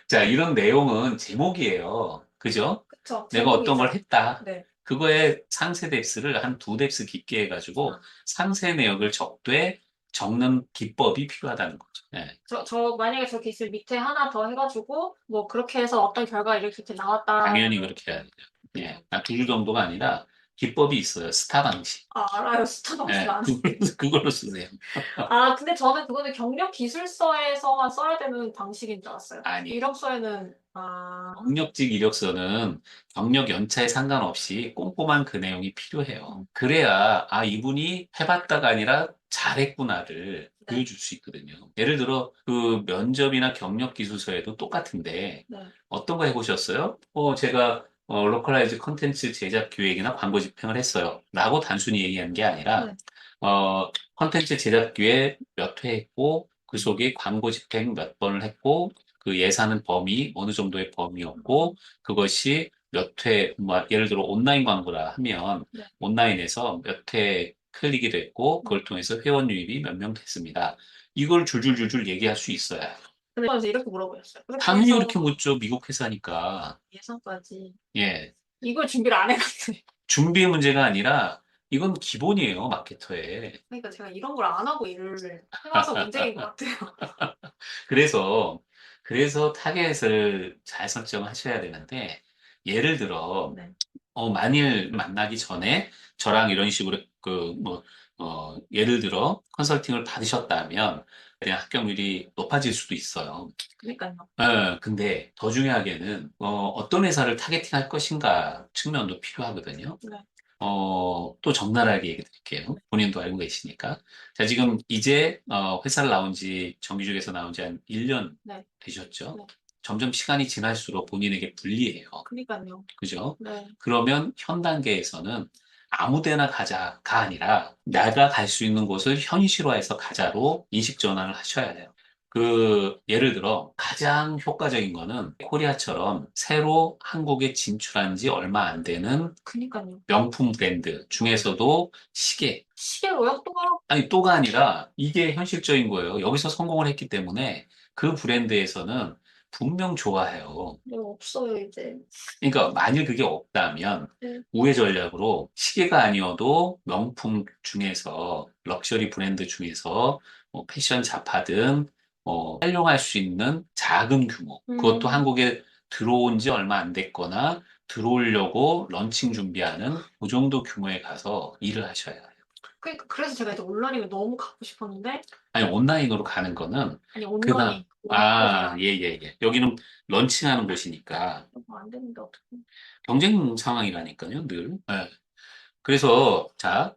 S1: 자, 이런 내용은 제목이에요. 그죠?
S2: 그쵸,
S1: 내가 어떤 걸
S2: 제목이죠.
S1: 했다.
S2: 네.
S1: 그거에 상세 뎁스를 한 두 뎁스 깊게 해가지고, 상세 내역을 적는 기법이 필요하다는 거죠. 예.
S2: 만약에 저 기술 밑에 하나 더 해가지고, 뭐, 그렇게 해서 어떤 결과 이렇게
S1: 당연히
S2: 나왔다라는.
S1: 그렇게 해야 돼요. 예. 두 줄 정도가 아니라, 기법이 있어요. 스타 방식.
S2: 아, 알아요. 스타벅스
S1: 예.
S2: 아는데.
S1: 그걸로 쓰세요.
S2: 아, 근데 저는 그거는 경력 기술서에서만 써야 되는 방식인 줄 알았어요.
S1: 아니,
S2: 이력서에는,
S1: 경력직 이력서는 경력 연차에 상관없이 꼼꼼한 그 내용이 필요해요. 그래야, 아, 이분이 해봤다가 아니라 잘했구나를
S2: 네,
S1: 보여줄 수 있거든요. 예를 들어, 그 면접이나 경력 기술서에도 똑같은데,
S2: 네,
S1: 어떤 거 해보셨어요? 제가, 로컬라이즈 컨텐츠 제작 기획이나 광고 집행을 했어요. 라고 단순히 얘기하는 게 아니라,
S2: 네.
S1: 컨텐츠 제작 기획 몇 회 했고, 그 속에 광고 집행 몇 번을 했고, 그 예산은 어느 정도의 범위였고, 그것이 몇 회, 뭐, 예를 들어 온라인 광고라 하면,
S2: 네.
S1: 온라인에서 몇 회 클릭이 됐고, 그걸 통해서 회원 유입이 몇 명 됐습니다. 이걸 줄줄줄줄 얘기할 수 있어야 해요.
S2: 근데 저는 이렇게 물어보였어요. 그렇게
S1: 당연히
S2: 해서
S1: 그렇게 묻죠, 미국 회사니까.
S2: 예상까지.
S1: 예.
S2: 이걸 준비를 안 해갔어요.
S1: 준비의 문제가 아니라, 이건 기본이에요, 마케터에.
S2: 그러니까 제가 이런 걸 안 하고 일을 해와서 문제인 것 같아요.
S1: 그래서, 타겟을 잘 설정하셔야 되는데, 예를 들어,
S2: 네.
S1: 만일 만나기 전에 저랑 이런 식으로 예를 들어 컨설팅을 받으셨다면 그냥 합격률이 높아질 수도 있어요.
S2: 그러니까요.
S1: 근데 더 중요하게는 어떤 회사를 타겟팅할 것인가 측면도 필요하거든요.
S2: 네.
S1: 또 적나라하게 얘기 드릴게요. 본인도 알고 계시니까. 자, 지금 이제 회사를 나온 지 정규직에서 나온 지 한 1년
S2: 네.
S1: 되셨죠?
S2: 네.
S1: 점점 시간이 지날수록 본인에게 불리해요.
S2: 그러니까요.
S1: 그죠?
S2: 네.
S1: 그러면 현 단계에서는 아무 데나 가자가 아니라 내가 갈 수 있는 곳을 현실화해서 가자로 인식 전환을 하셔야 돼요. 예를 들어 가장 효과적인 거는 코리아처럼 새로 한국에 진출한 지 얼마 안 되는
S2: 그러니까요.
S1: 명품 브랜드 중에서도 시계.
S2: 시계로요? 또?
S1: 아니, 또가 아니라 이게 현실적인 거예요. 여기서 성공을 했기 때문에 그 브랜드에서는 분명 좋아해요.
S2: 네, 없어요, 이제.
S1: 그러니까 만일 그게 없다면
S2: 네.
S1: 우회 전략으로 시계가 아니어도 명품 중에서 럭셔리 브랜드 중에서 뭐 패션 잡화든 활용할 수 있는 작은 규모 그것도
S2: 음,
S1: 한국에 들어온 지 얼마 안 됐거나 들어오려고 런칭 준비하는 그 정도 규모에 가서 일을 하셔야 해요.
S2: 그러니까 그래서 제가 이제 온라인을 너무 가고 싶었는데,
S1: 아니 온라인으로 가는 거는
S2: 아니,
S1: 그다음
S2: 온러닝, 원코리아.
S1: 예, 예, 예. 여기는 런칭하는 곳이니까
S2: 안 되는데, 어떡해.
S1: 경쟁 상황이라니까요, 늘. 예. 그래서, 자,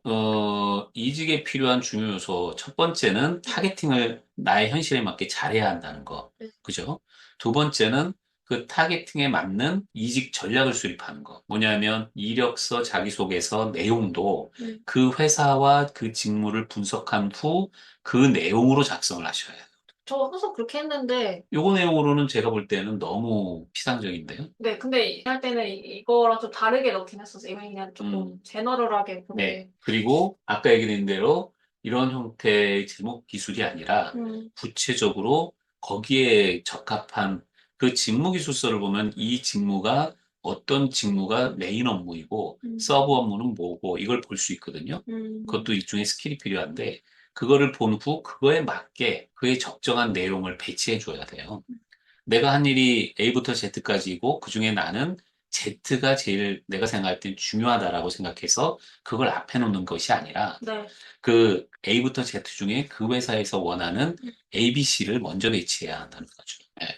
S1: 이직에 필요한 중요 요소. 첫 번째는
S2: 네.
S1: 타겟팅을 나의 현실에 맞게 잘해야 한다는 거.
S2: 네.
S1: 그죠? 두 번째는 그 타겟팅에 맞는 이직 전략을 수립하는 거. 뭐냐면, 이력서, 자기소개서 내용도
S2: 네.
S1: 그 회사와 그 직무를 분석한 후 그 내용으로 작성을 하셔야 해요.
S2: 저 항상 그렇게 했는데,
S1: 요거 내용으로는 제가 볼 때는 너무 피상적인데요.
S2: 네, 근데 할 때는 이거랑 좀 다르게 넣긴 했었어요. 이건 그냥
S1: 음.
S2: 조금 제너럴하게
S1: 네.
S2: 보내.
S1: 그리고 아까 얘기드린 대로 이런 형태의 제목 기술이 아니라
S2: 음,
S1: 구체적으로 거기에 적합한 그 직무 기술서를 보면 이 직무가 어떤 직무가 메인 업무이고 서브
S2: 음,
S1: 업무는 뭐고 이걸 볼 수 있거든요.
S2: 음,
S1: 그것도 일종의 스킬이 필요한데 그거를 본 후 그거에 맞게 그의 적정한 내용을 배치해 줘야 돼요. 내가 한 일이 A부터 Z까지이고 그중에 나는 Z가 제일 내가 생각할 땐 중요하다라고 생각해서 그걸 앞에 놓는 것이 아니라
S2: 네.
S1: 그 A부터 Z 중에 그 회사에서 원하는 A, B, C를 먼저 배치해야 한다는 거죠. 예,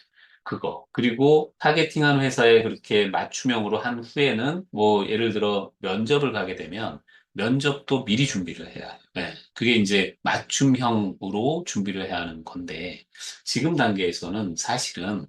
S1: 그거. 그리고 타겟팅한 회사에 그렇게 맞춤형으로 한 후에는 뭐 예를 들어 면접을 가게 되면 면접도 미리 준비를 해야 해요. 예, 그게 이제 맞춤형으로 준비를 해야 하는 건데 지금 단계에서는 사실은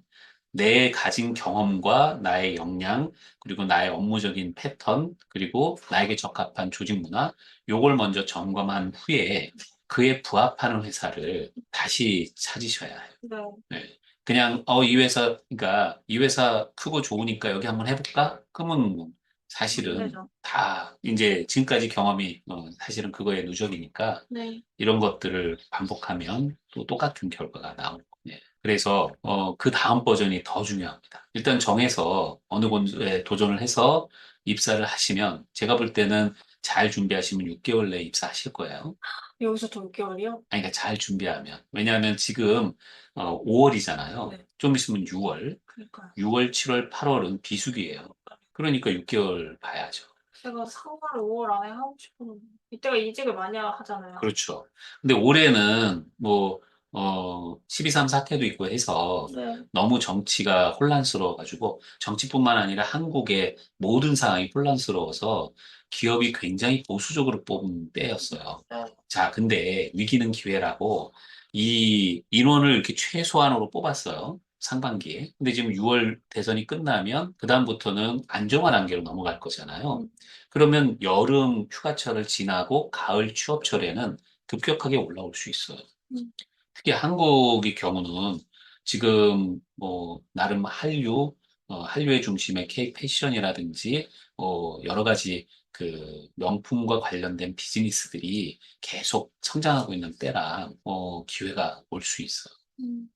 S1: 내 가진 경험과 나의 역량, 그리고 나의 업무적인 패턴, 그리고 나에게 적합한 조직 문화, 요걸 먼저 점검한 후에 그에 부합하는 회사를 다시 찾으셔야 해요.
S2: 네.
S1: 네. 그냥, 이 회사, 그러니까 이 회사 크고 좋으니까 여기 한번 해볼까? 그러면
S2: 안
S1: 사실은
S2: 되죠.
S1: 다 이제 지금까지 경험이 사실은 그거의 누적이니까
S2: 네.
S1: 이런 것들을 반복하면 또 똑같은 결과가 나오는 거예요. 그래서 그 다음 버전이 더 중요합니다. 일단 정해서 어느 곳에 도전을 해서 입사를 하시면 제가 볼 때는 잘 준비하시면 6개월 내에 입사하실 거예요.
S2: 여기서 더 6개월이요?
S1: 아니, 그러니까 잘 준비하면. 왜냐하면 지금 5월이잖아요.
S2: 네.
S1: 좀 있으면 6월.
S2: 그러니까요.
S1: 6월, 7월, 8월은 비수기예요. 그러니까 6개월 봐야죠.
S2: 제가 4월, 5월 안에 하고 싶은, 이때가 이직을 많이 하잖아요.
S1: 그렇죠. 근데 올해는 뭐 12.3 사태도 있고 해서
S2: 네.
S1: 너무 정치가 혼란스러워가지고 정치뿐만 아니라 한국의 모든 상황이 혼란스러워서 기업이 굉장히 보수적으로 뽑은 때였어요.
S2: 네.
S1: 자, 근데 위기는 기회라고 이 인원을 이렇게 최소한으로 뽑았어요. 상반기에. 근데 지금 6월 대선이 끝나면 그다음부터는 안정화 단계로 넘어갈 거잖아요.
S2: 음,
S1: 그러면 여름 휴가철을 지나고 가을 취업철에는 급격하게 올라올 수 있어요.
S2: 음,
S1: 특히 한국의 경우는 지금 뭐 나름 한류의 중심의 K 패션이라든지 여러 가지 그 명품과 관련된 비즈니스들이 계속 성장하고 있는 때라 기회가 올 수 있어요.
S2: 음.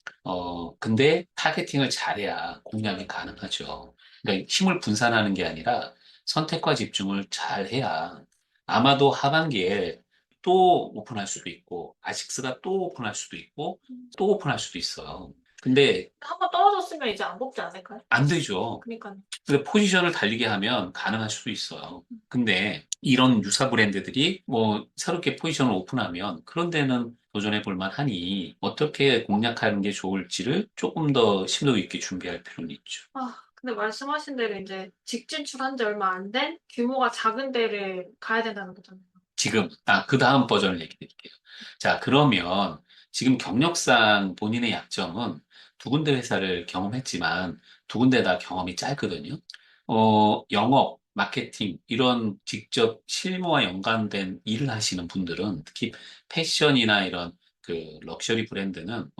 S1: 근데 타겟팅을 잘해야 공략이 가능하죠. 그러니까 힘을 분산하는 게 아니라 선택과 집중을 잘 해야 아마도 하반기에 또 오픈할 수도 있고, 아식스가 또 오픈할 수도 있고, 또 오픈할 수도 있어요. 근데
S2: 한 번 떨어졌으면 이제 안 뽑지 않을까요?
S1: 안 되죠.
S2: 그러니까요.
S1: 근데 포지션을 달리게 하면 가능할 수도 있어요. 근데 이런 유사 브랜드들이 뭐 새롭게 포지션을 오픈하면 그런 데는 도전해 볼 만하니 어떻게 공략하는 게 좋을지를 조금 더 심도 있게 준비할 필요는 있죠.
S2: 근데 말씀하신 대로 이제 직 진출한 지 얼마 안 된 규모가 작은 데를 가야 된다는 거잖아요.
S1: 지금, 그 다음 버전을 얘기 드릴게요. 자, 그러면 지금 경력상 본인의 약점은 두 군데 회사를 경험했지만 두 군데 다 경험이 짧거든요. 영업, 마케팅, 이런 직접 실무와 연관된 일을 하시는 분들은 특히 패션이나 이런 그 럭셔리 브랜드는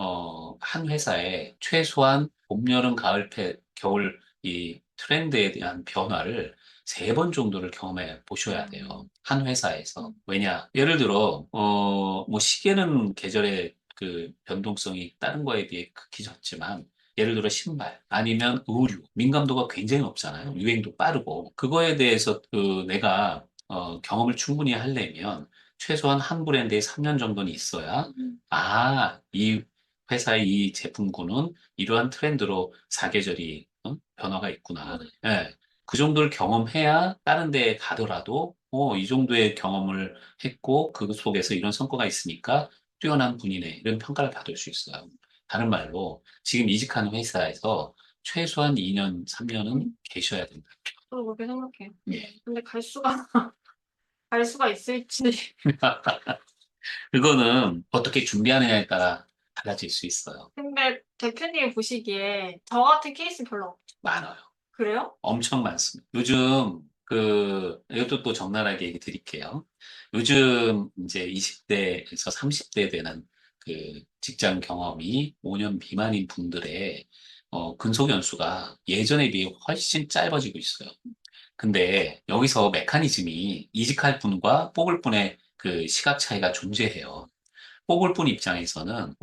S1: 한 회사에 최소한 봄, 여름, 가을, 겨울 이 트렌드에 대한 변화를 3번 정도를 경험해 보셔야 돼요.
S2: 음,
S1: 한 회사에서.
S2: 음,
S1: 왜냐? 예를 들어, 뭐 시계는 계절의 그 변동성이 다른 거에 비해 극히 적지만 예를 들어 신발 아니면 의류 민감도가 굉장히 높잖아요. 유행도 빠르고 그거에 대해서 내가 경험을 충분히 하려면 최소한 한 브랜드에 3년 정도는 있어야 이 회사의 이 제품군은 이러한 트렌드로 사계절이 변화가 있구나. 예. 그 정도를 경험해야 다른 데에 가더라도 이 정도의 경험을 했고 그 속에서 이런 성과가 있으니까 뛰어난 분이네 이런 평가를 받을 수 있어요. 다른 말로 지금 이직하는 회사에서 최소한 2년, 3년은 계셔야 된다.
S2: 저도 그렇게 생각해요.
S1: 예.
S2: 근데 갈 수가, 갈 수가 있을지.
S1: 그거는 어떻게 준비하느냐에 따라 달라질 수 있어요.
S2: 근데 대표님이 보시기에 저 같은 케이스는 별로 없죠.
S1: 많아요.
S2: 그래요?
S1: 엄청 많습니다. 요즘 이것도 또 적나라하게 얘기 드릴게요. 요즘 이제 20대에서 30대 되는 그 직장 경험이 5년 미만인 분들의 근속 연수가 예전에 비해 훨씬 짧아지고 있어요. 근데 여기서 메커니즘이 이직할 분과 뽑을 분의 그 시각 차이가 존재해요. 뽑을 분 입장에서는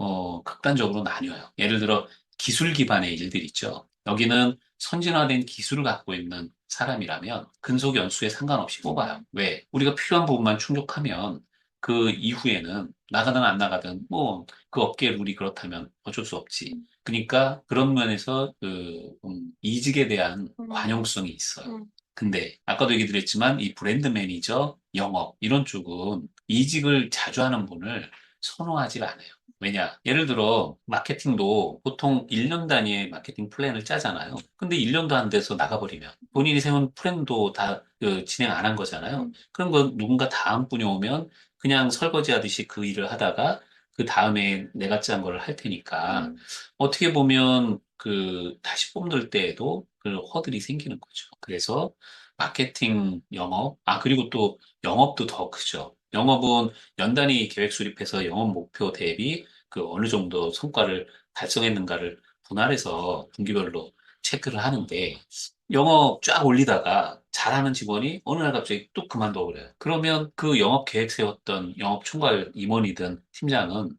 S1: 극단적으로 나뉘어요. 예를 들어 기술 기반의 일들 있죠. 여기는 선진화된 기술을 갖고 있는 사람이라면 근속 연수에 상관없이 뽑아요. 왜? 우리가 필요한 부분만 충족하면 그 이후에는 나가든 안 나가든 뭐 그 업계 룰이 그렇다면 어쩔 수 없지. 그러니까 그런 면에서 이직에 대한
S2: 음,
S1: 관용성이 있어요.
S2: 음,
S1: 근데 아까도 얘기 드렸지만 이 브랜드 매니저, 영업 이런 쪽은 이직을 자주 하는 분을 선호하지 않아요. 왜냐? 예를 들어, 마케팅도 보통 1년 단위의 마케팅 플랜을 짜잖아요. 근데 1년도 안 돼서 나가버리면 본인이 세운 플랜도 다 진행 안 한 거잖아요.
S2: 음,
S1: 그럼 그 누군가 다음 분이 오면 그냥 설거지 하듯이 그 일을 하다가 그 다음에 내가 짠 거를 할 테니까
S2: 음,
S1: 어떻게 보면 그 다시 뽑을 때에도 그 허들이 생기는 거죠. 그래서 마케팅 영업, 그리고 또 영업도 더 크죠. 영업은 연단위 계획 수립해서 영업 목표 대비 그 어느 정도 성과를 달성했는가를 분할해서 분기별로 체크를 하는데 영업 쫙 올리다가 잘하는 직원이 어느 날 갑자기 뚝 그만둬 버려요. 그러면 그 영업 계획 세웠던 영업 총괄 임원이든 팀장은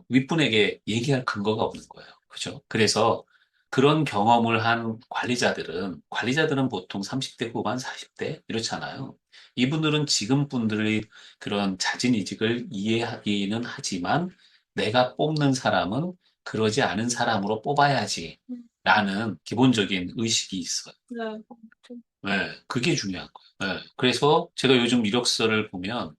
S1: 윗분에게 얘기할 근거가 없는 거예요. 그죠? 그래서 그런 경험을 한 관리자들은 보통 30대 후반, 40대 이렇잖아요. 이분들은 지금 분들의 그런 자진 이직을 이해하기는 하지만 내가 뽑는 사람은 그러지 않은 사람으로 뽑아야지
S2: 음.
S1: 라는 기본적인 의식이 있어요.
S2: 네.
S1: 네, 그게 중요한 거예요. 네, 그래서 제가 요즘 이력서를 보면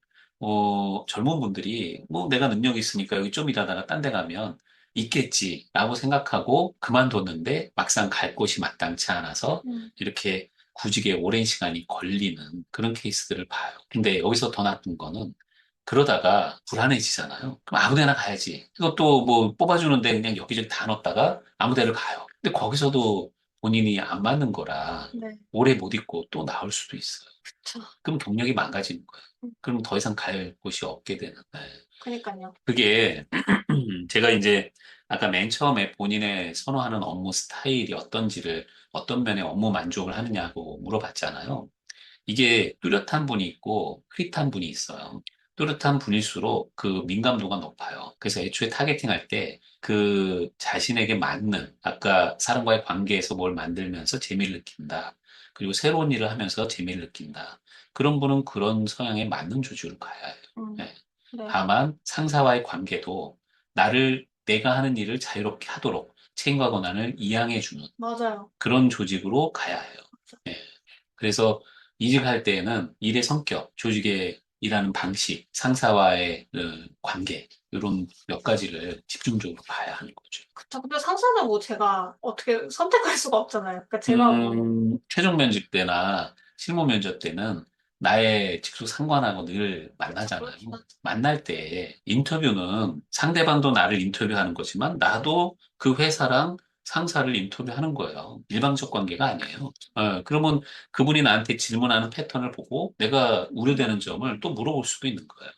S1: 젊은 분들이 뭐 내가 능력이 있으니까 여기 좀 일하다가 딴 데 가면 있겠지라고 생각하고 그만뒀는데 막상 갈 곳이 마땅치 않아서
S2: 음,
S1: 이렇게 구직에 오랜 시간이 걸리는 그런 케이스들을 봐요. 근데 여기서 더 나쁜 거는 그러다가 불안해지잖아요. 그럼 아무 데나 가야지. 이것도 뭐 뽑아주는데 그냥 여기저기 다 넣었다가 아무 데를 가요. 근데 거기서도 본인이 안 맞는 거라
S2: 네.
S1: 오래 못 있고 또 나올 수도 있어요.
S2: 그쵸.
S1: 그럼 경력이 망가지는 거예요.
S2: 음,
S1: 그럼 더 이상 갈 곳이 없게 되는. 네.
S2: 그니까요.
S1: 그게 제가 이제 아까 맨 처음에 본인의 선호하는 업무 스타일이 어떤지를 어떤 면에 업무 만족을 하느냐고 물어봤잖아요. 이게 뚜렷한 분이 있고 흐릿한 분이 있어요. 뚜렷한 분일수록 그 민감도가 높아요. 그래서 애초에 타겟팅 할 때 그 자신에게 맞는 아까 사람과의 관계에서 뭘 만들면서 재미를 느낀다. 그리고 새로운 일을 하면서 재미를 느낀다. 그런 분은 그런 성향에 맞는 조직으로 가야 해요.
S2: 음,
S1: 예.
S2: 네.
S1: 다만 상사와의 관계도 내가 하는 일을 자유롭게 하도록 책임과 권한을 이양해주는
S2: 맞아요.
S1: 그런 조직으로 가야 해요. 예. 그래서 이직할 때에는 일의 성격, 조직의 일하는 방식, 상사와의 관계, 이런 몇 가지를 집중적으로 봐야 하는 거죠.
S2: 그쵸. 근데 상사는 뭐 제가 어떻게 선택할 수가 없잖아요. 그러니까 제가 뭐,
S1: 최종 면접 때나 실무 면접 때는 나의 직속 상관하고 늘
S2: 그쵸.
S1: 만나잖아요.
S2: 그렇긴 하죠.
S1: 만날 때 인터뷰는 상대방도 나를 인터뷰하는 거지만 나도 그 회사랑 상사를 인터뷰하는 거예요. 일방적 관계가 아니에요. 그러면 그분이 나한테 질문하는 패턴을 보고 내가 우려되는 점을 또 물어볼 수도 있는 거예요.